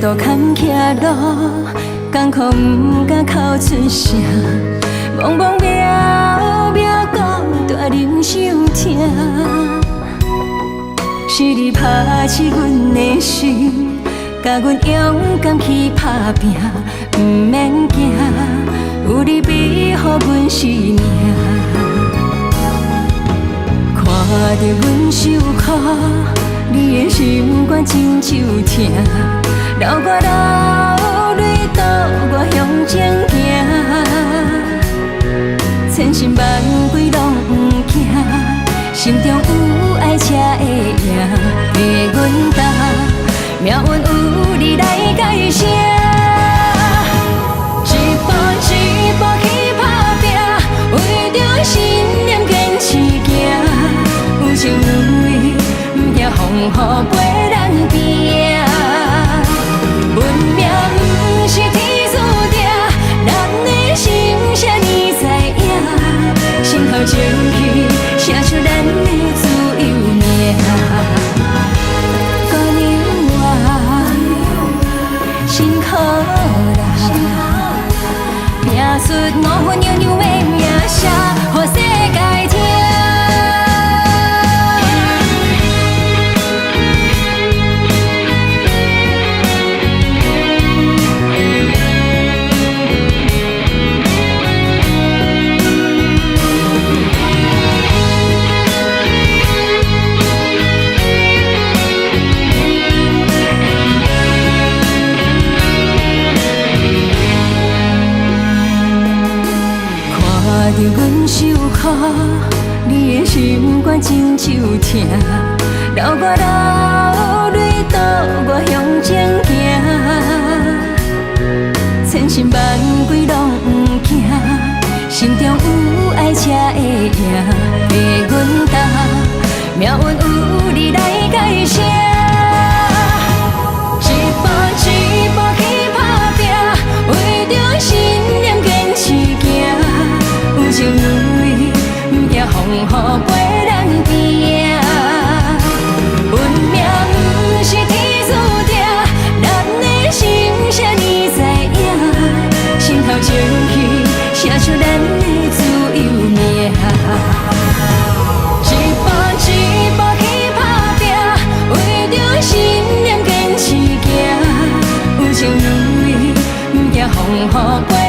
途坎坷路，艰苦不敢哭出声，茫茫渺渺孤单忍受痛。是你拍醒阮的心，甲阮勇敢去打拼，不免惊，有你庇护阮生命。看着阮受苦，你的心肝真就疼，流我流泪，导我向前行，千辛万苦拢不惊，心中有爱才会赢，陪阮斗，命运有你来改写，一步一步去打拼，为着信念坚持行，有情有义，不惊风雨陪咱拼。运命不是天注定，咱的心啥呢知影？心头情绪写出咱的自由名。姑娘啊，辛苦啦，拼出5分娘娘的名声，予世界听。看着阮受苦，你的心肝真就疼，流我流泪，导我向前行，千辛万苦拢不惊，心中有爱才会赢，陪阮斗，命运有你来改写，一步一步去打拼，为着信念坚持行。有情有义，不惊风雨陪咱拼。运命不是天注定，咱的心啥呢知影？心头情绪写出咱的自由名。一步一步去打拼，为着信念坚持行。有情有义，不惊风雨陪。